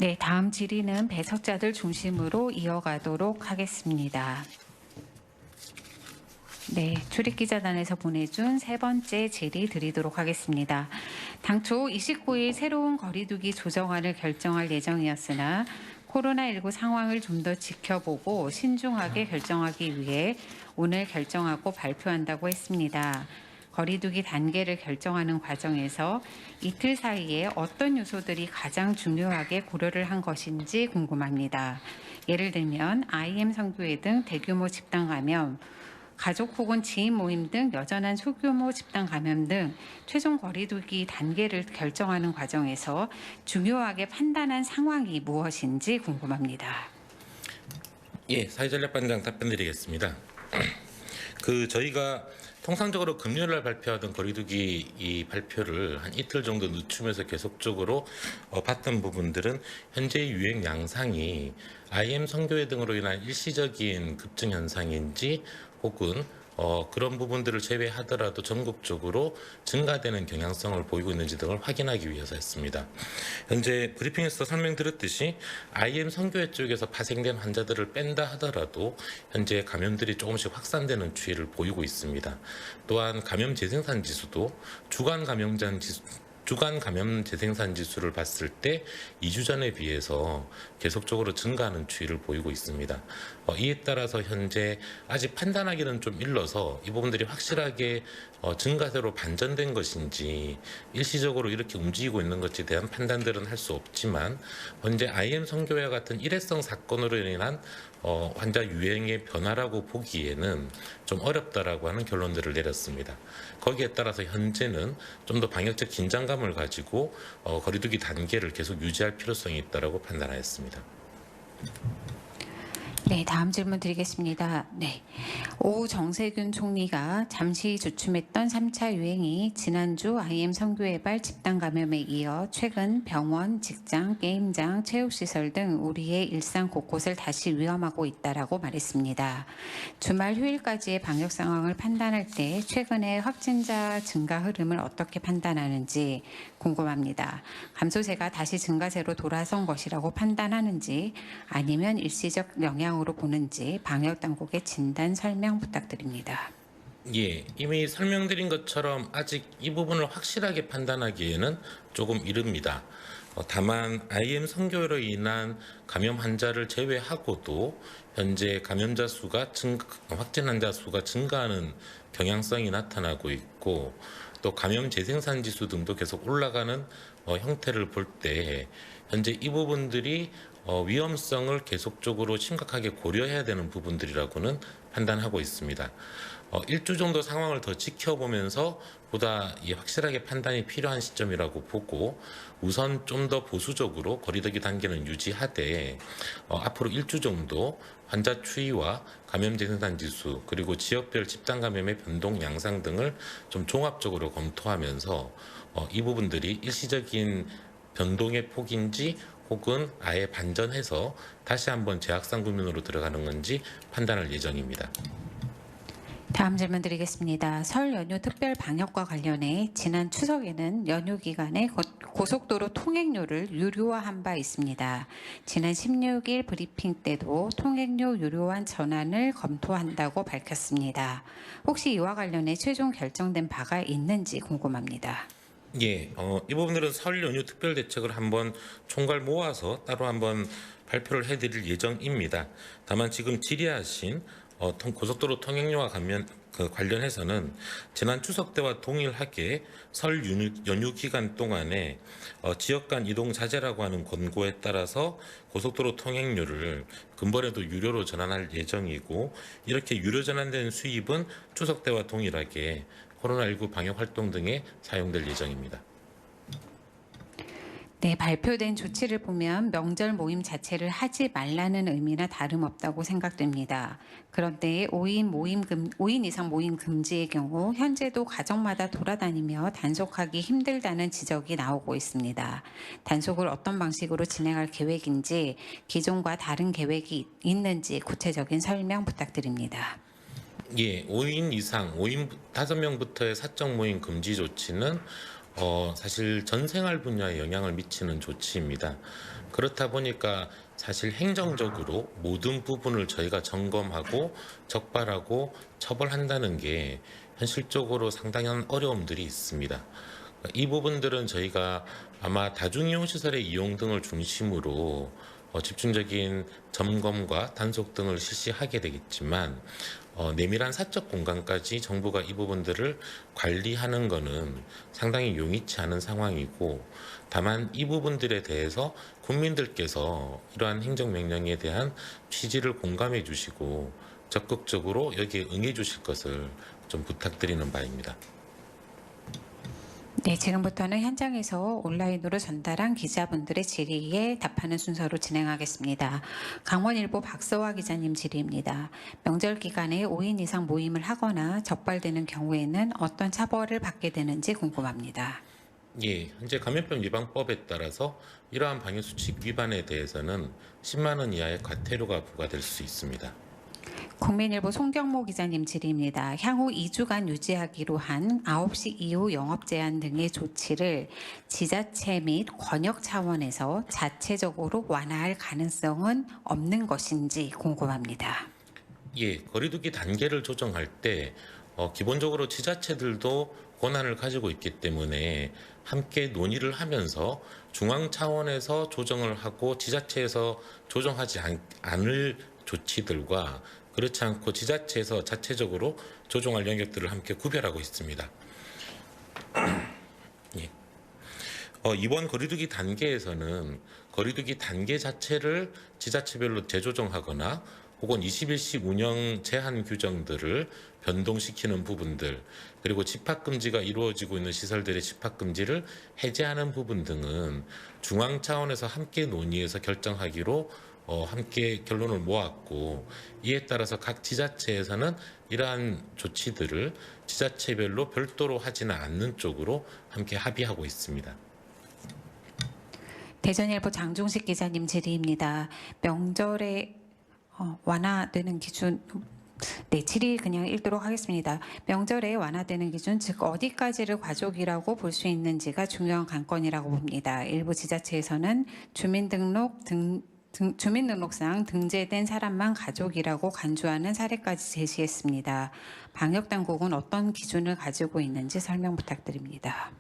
네, 다음 질의는 배석자들 중심으로 이어가도록 하겠습니다. 네, 출입기자단에서 보내준 세 번째 질의 드리도록 하겠습니다. 당초 29일 새로운 거리두기 조정안을 결정할 예정이었으나 코로나19 상황을 좀 더 지켜보고 신중하게 결정하기 위해 오늘 결정하고 발표한다고 했습니다. 거리두기 단계를 결정하는 과정에서 이틀 사이에 어떤 요소들이 가장 중요하게 고려를 한 것인지 궁금합니다. 예를 들면 IM 선교회 등 대규모 집단 감염, 가족 혹은 지인 모임 등 여전한 소규모 집단 감염 등 최종 거리두기 단계를 결정하는 과정에서 중요하게 판단한 상황이 무엇인지 궁금합니다. 예, 사회전략반장 답변드리겠습니다. 저희가 통상적으로 금요일 날 발표하던 거리두기 이 발표를 한 이틀 정도 늦추면서 계속적으로 봤던 부분들은 현재 유행 양상이 IM 선교회 등으로 인한 일시적인 급증 현상인지 혹은 그런 부분들을 제외하더라도 전국적으로 증가되는 경향성을 보이고 있는지 등을 확인하기 위해서였습니다. 현재 브리핑에서 설명드렸듯이 IM 선교회 쪽에서 파생된 환자들을 뺀다 하더라도 현재 감염들이 조금씩 확산되는 추이를 보이고 있습니다. 또한 감염 재생산 지수도 주간 감염 재생산 지수를 봤을 때 2주 전에 비해서 계속적으로 증가하는 추이를 보이고 있습니다. 이에 따라서 현재 아직 판단하기는 좀 일러서 이 부분들이 확실하게 증가세로 반전된 것인지 일시적으로 이렇게 움직이고 있는 것에 대한 판단들은 할 수 없지만 현재 IM 선교회와 같은 일회성 사건으로 인한 환자 유행의 변화라고 보기에는 좀 어렵다라고 하는 결론들을 내렸습니다. 거기에 따라서 현재는 좀 더 방역적 긴장감을 가지고 거리두기 단계를 계속 유지할 필요성이 있다라고 판단하였습니다. 네, 다음 질문 드리겠습니다. 네, 오 정세균 총리가 잠시 주춤했던 3차 유행이 지난주 IM 선교회발 집단 감염에 이어 최근 병원, 직장, 게임장, 체육시설 등 우리의 일상 곳곳을 다시 위험하고 있다라고 말했습니다. 주말 휴일까지의 방역 상황을 판단할 때 최근의 확진자 증가 흐름을 어떻게 판단하는지 궁금합니다. 감소세가 다시 증가세로 돌아선 것이라고 판단하는지 아니면 일시적 영향으로 보는지 방역당국의 진단 설명 부탁드립니다. 예, 이미 설명드린 것처럼 아직 이 부분을 확실하게 판단하기에는 조금 이릅니다. 다만 IM 선교로 인한 감염 환자를 제외하고도 현재 확진 환자 수가 증가하는 경향성이 나타나고 있고 또 감염 재생산 지수 등도 계속 올라가는 형태를 볼 때 현재 이 부분들이 위험성을 계속적으로 심각하게 고려해야 되는 부분들이라고는 판단하고 있습니다. 일주 정도 상황을 더 지켜보면서 보다 확실하게 판단이 필요한 시점이라고 보고 우선 좀 더 보수적으로 거리두기 단계는 유지하되 앞으로 일주 정도 환자 추이와 감염 재생산 지수 그리고 지역별 집단 감염의 변동 양상 등을 좀 종합적으로 검토하면서 이 부분들이 일시적인 변동의 폭인지 혹은 아예 반전해서 다시 한번 재확산 국면으로 들어가는 건지 판단할 예정입니다. 다음 질문 드리겠습니다. 설 연휴 특별 방역과 관련해 지난 추석에는 연휴 기간에 고속도로 통행료를 유료화한 바 있습니다. 지난 16일 브리핑 때도 통행료 유료화 전환을 검토한다고 밝혔습니다. 혹시 이와 관련해 최종 결정된 바가 있는지 궁금합니다. 예, 이 부분들은 설 연휴 특별 대책을 한번 총괄 모아서 따로 한번 발표를 해드릴 예정입니다. 다만 지금 질의하신 고속도로 통행료와 관련해서는 지난 추석 때와 동일하게 설 연휴 기간 동안에 지역 간 이동 자제라고 하는 권고에 따라서 고속도로 통행료를 근본에도 유료로 전환할 예정이고 이렇게 유료 전환된 수입은 추석 때와 동일하게 코로나19 방역 활동 등에 사용될 예정입니다. 네, 발표된 조치를 보면 명절 모임 자체를 하지 말라는 의미나 다름없다고 생각됩니다. 그런데 5인 이상 모임 금지의 경우 현재도 가정마다 돌아다니며 단속하기 힘들다는 지적이 나오고 있습니다. 단속을 어떤 방식으로 진행할 계획인지 기존과 다른 계획이 있는지 구체적인 설명 부탁드립니다. 예, 5인 이상, 5명부터의 사적 모임 금지 조치는 사실 전생활 분야에 영향을 미치는 조치입니다. 그렇다 보니까 사실 행정적으로 모든 부분을 저희가 점검하고 적발하고 처벌한다는 게 현실적으로 상당한 어려움들이 있습니다. 이 부분들은 저희가 아마 다중이용 시설의 이용 등을 중심으로 집중적인 점검과 단속 등을 실시하게 되겠지만 내밀한 사적 공간까지 정부가 이 부분들을 관리하는 것은 상당히 용이치 않은 상황이고, 다만 이 부분들에 대해서 국민들께서 이러한 행정명령에 대한 취지를 공감해 주시고 적극적으로 여기에 응해 주실 것을 좀 부탁드리는 바입니다. 네, 지금부터는 현장에서 온라인으로 전달한 기자분들의 질의에 답하는 순서로 진행하겠습니다. 강원일보 박서화 기자님 질의입니다. 명절 기간에 5인 이상 모임을 하거나 적발되는 경우에는 어떤 처벌을 받게 되는지 궁금합니다. 예, 현재 감염병 예방법에 따라서 이러한 방역수칙 위반에 대해서는 10만 원 이하의 과태료가 부과될 수 있습니다. 국민일보 송경모 기자님 질의입니다. 향후 2주간 유지하기로 한 9시 이후 영업 제한 등의 조치를 지자체 및 권역 차원에서 자체적으로 완화할 가능성은 없는 것인지 궁금합니다. 예, 거리두기 단계를 조정할 때 기본적으로 지자체들도 권한을 가지고 있기 때문에 함께 논의를 하면서 중앙 차원에서 조정을 하고 지자체에서 조정하지 않을 조치들과 그렇지 않고 지자체에서 자체적으로 조정할 영역들을 함께 구별하고 있습니다. 예. 이번 거리두기 단계에서는 거리두기 단계 자체를 지자체별로 재조정하거나 혹은 21시 운영 제한 규정들을 변동시키는 부분들, 그리고 집합금지가 이루어지고 있는 시설들의 집합금지를 해제하는 부분 등은 중앙 차원에서 함께 논의해서 결정하기로 함께 결론을 모았고, 이에 따라서 각 지자체에서는 이러한 조치들을 지자체별로 별도로 하지는 않는 쪽으로 함께 합의하고 있습니다. 대전일보 장종식 기자님 질의입니다. 명절에 완화되는 기준, 네, 질의 그냥 읽도록 하겠습니다. 명절에 완화되는 기준, 즉 어디까지를 가족이라고 볼 수 있는지가 중요한 관건이라고 봅니다. 일부 지자체에서는 주민등록상 등재된 사람만 가족이라고 간주하는 사례까지 제시했습니다. 방역당국은 어떤 기준을 가지고 있는지 설명 부탁드립니다.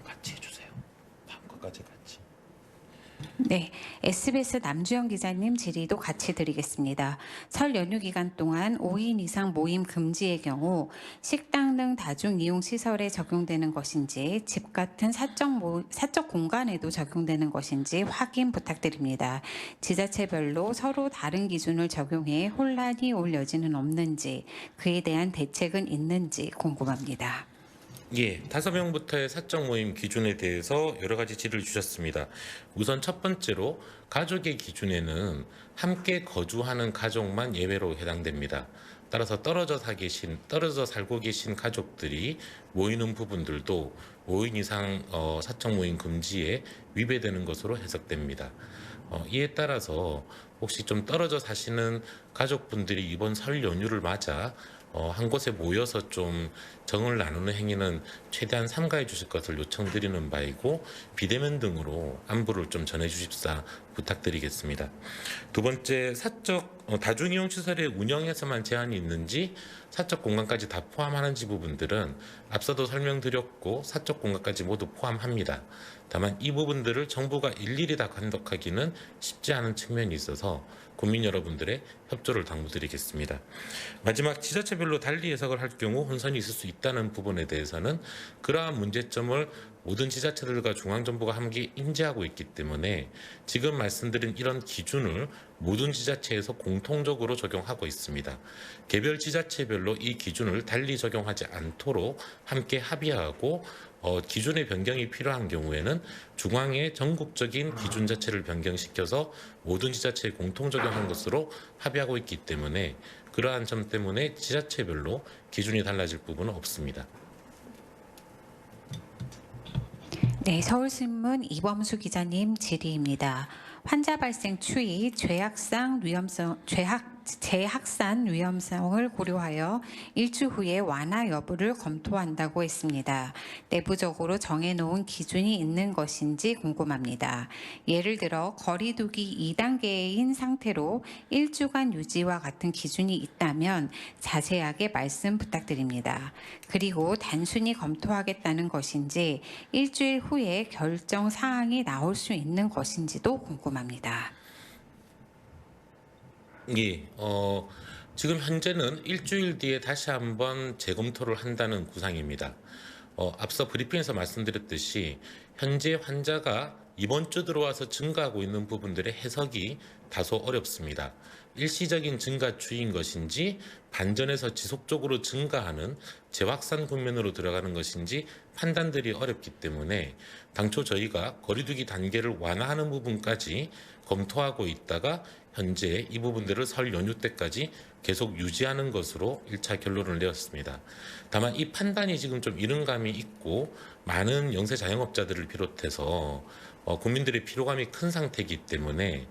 같이 해주세요. 다음 것까지 같이. 네, SBS 남주영 기자님 질의도 같이 드리겠습니다. 설 연휴 기간 동안 5인 이상 모임 금지의 경우 식당 등 다중이용 시설에 적용되는 것인지 집 같은 사적 공간에도 적용되는 것인지 확인 부탁드립니다. 지자체별로 서로 다른 기준을 적용해 혼란이 올 여지는 없는지, 그에 대한 대책은 있는지 궁금합니다. 예, 5명부터의 사적 모임 기준에 대해서 여러 가지 질의를 주셨습니다. 우선 첫 번째로 가족의 기준에는 함께 거주하는 가족만 예외로 해당됩니다. 따라서 떨어져 살고 계신 가족들이 모이는 부분들도 5인 이상 사적 모임 금지에 위배되는 것으로 해석됩니다. 이에 따라서 혹시 좀 떨어져 사시는 가족분들이 이번 설 연휴를 맞아 한 곳에 모여서 좀 정을 나누는 행위는 최대한 삼가해 주실 것을 요청드리는 바이고, 비대면 등으로 안부를 좀 전해 주십사 부탁드리겠습니다. 두 번째, 다중이용 시설의 운영에서만 제한이 있는지 사적 공간까지 다 포함하는지 부분들은 앞서도 설명드렸고 사적 공간까지 모두 포함합니다. 다만 이 부분들을 정부가 일일이 다 감독하기는 쉽지 않은 측면이 있어서 국민 여러분들의 협조를 당부드리겠습니다. 마지막, 지자체별로 달리 해석을 할 경우 혼선이 있을 수 있다는 부분에 대해서는 그러한 문제점을 모든 지자체들과 중앙정부가 함께 인지하고 있기 때문에 지금 말씀드린 이런 기준을 모든 지자체에서 공통적으로 적용하고 있습니다. 개별 지자체별로 이 기준을 달리 적용하지 않도록 함께 합의하고 기준의 변경이 필요한 경우에는 중앙의 전국적인 기준 자체를 변경시켜서 모든 지자체에 공통 적용한 것으로 합의하고 있기 때문에 그러한 점 때문에 지자체별로 기준이 달라질 부분은 없습니다. 네, 서울신문 이범수 기자님 질의입니다. 환자 발생 추이, 죄악상 위험성, 죄악 재확산 위험성을 고려하여 일주 후에 완화 여부를 검토한다고 했습니다. 내부적으로 정해놓은 기준이 있는 것인지 궁금합니다. 예를 들어 거리두기 2단계인 상태로 일주간 유지와 같은 기준이 있다면 자세하게 말씀 부탁드립니다. 그리고 단순히 검토하겠다는 것인지 일주일 후에 결정 사항이 나올 수 있는 것인지도 궁금합니다. 예, 지금 현재는 일주일 뒤에 다시 한번 재검토를 한다는 구상입니다. 앞서 브리핑에서 말씀드렸듯이 현재 환자가 이번 주 들어와서 증가하고 있는 부분들의 해석이 다소 어렵습니다. 일시적인 증가 추이인 것인지 반전에서 지속적으로 증가하는 재확산 국면으로 들어가는 것인지 판단들이 어렵기 때문에 당초 저희가 거리두기 단계를 완화하는 부분까지 검토하고 있다가 현재 이 부분들을 설 연휴 때까지 계속 유지하는 것으로 1차 결론을 내었습니다. 다만 이 판단이 지금 좀 이른 감이 있고 많은 영세 자영업자들을 비롯해서 국민들의 피로감이 큰 상태이기 때문에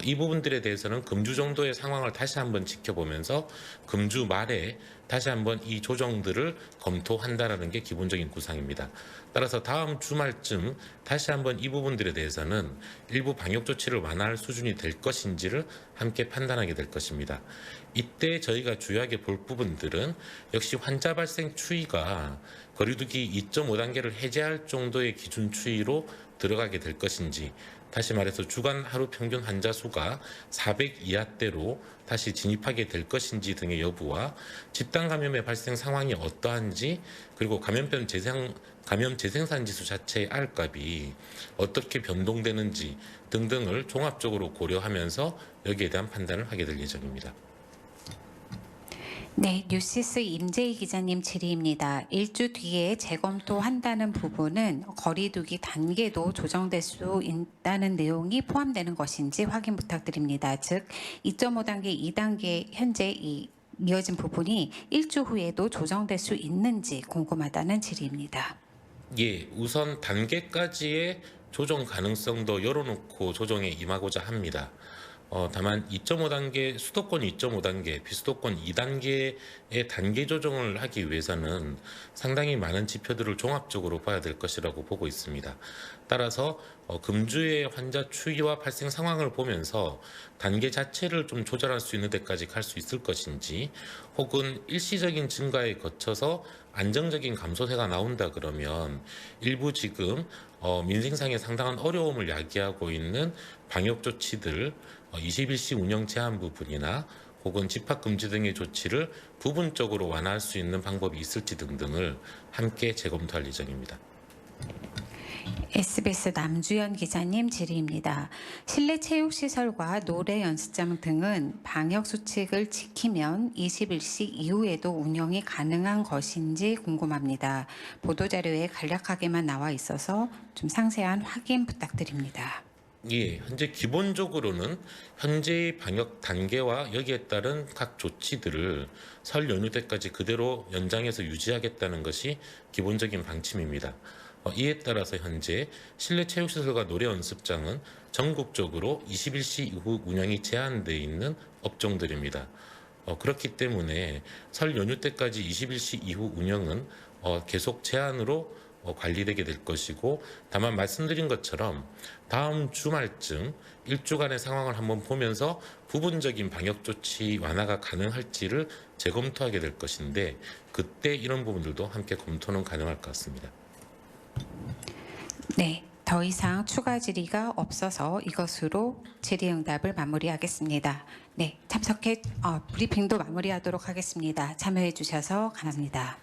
이 부분들에 대해서는 금주 정도의 상황을 다시 한번 지켜보면서 금주 말에 다시 한번 이 조정들을 검토한다라는 게 기본적인 구상입니다. 따라서 다음 주말쯤 다시 한번 이 부분들에 대해서는 일부 방역 조치를 완화할 수준이 될 것인지를 함께 판단하게 될 것입니다. 이때 저희가 주요하게 볼 부분들은 역시 환자 발생 추이가 거리두기 2.5단계를 해제할 정도의 기준 추이로 들어가게 될 것인지, 다시 말해서 주간 하루 평균 환자 수가 400 이하대로 다시 진입하게 될 것인지 등의 여부와 집단 감염의 발생 상황이 어떠한지, 그리고 감염 재생산 지수 자체의 R값이 어떻게 변동되는지 등등을 종합적으로 고려하면서 여기에 대한 판단을 하게 될 예정입니다. 네, 뉴시스 임재희 기자님 질의입니다. 일주 뒤에 재검토한다는 부분은 거리두기 단계도 조정될 수 있다는 내용이 포함되는 것인지 확인 부탁드립니다. 즉 2.5단계, 2단계 현재 이어진 부분이 일주 후에도 조정될 수 있는지 궁금하다는 질의입니다. 예, 우선 단계까지의 조정 가능성도 열어놓고 조정에 임하고자 합니다. 다만 2.5단계, 수도권 2.5단계, 비수도권 2단계의 단계 조정을 하기 위해서는 상당히 많은 지표들을 종합적으로 봐야 될 것이라고 보고 있습니다. 따라서 금주의 환자 추이와 발생 상황을 보면서 단계 자체를 좀 조절할 수 있는 데까지 갈 수 있을 것인지, 혹은 일시적인 증가에 거쳐서 안정적인 감소세가 나온다 그러면 일부 지금 민생상에 상당한 어려움을 야기하고 있는 방역 조치들, 21시 운영 제한 부분이나 혹은 집합 금지 등의 조치를 부분적으로 완화할 수 있는 방법이 있을지 등등을 함께 재검토할 예정입니다. SBS 남주현 기자님 질의입니다. 실내 체육시설과 노래 연습장 등은 방역 수칙을 지키면 21시 이후에도 운영이 가능한 것인지 궁금합니다. 보도자료에 간략하게만 나와 있어서 좀 상세한 확인 부탁드립니다. 예, 현재 기본적으로는 현재의 방역 단계와 여기에 따른 각 조치들을 설 연휴 때까지 그대로 연장해서 유지하겠다는 것이 기본적인 방침입니다. 이에 따라서 현재 실내 체육시설과 노래 연습장은 전국적으로 21시 이후 운영이 제한되어 있는 업종들입니다. 그렇기 때문에 설 연휴 때까지 21시 이후 운영은 계속 제한으로 관리되게 될 것이고, 다만 말씀드린 것처럼 다음 주말쯤 일주간의 상황을 한번 보면서 부분적인 방역 조치 완화가 가능할지를 재검토하게 될 것인데, 그때 이런 부분들도 함께 검토는 가능할 것 같습니다. 네, 더 이상 추가 질의가 없어서 이것으로 질의응답을 마무리하겠습니다. 네, 브리핑도 마무리하도록 하겠습니다. 참여해 주셔서 감사합니다.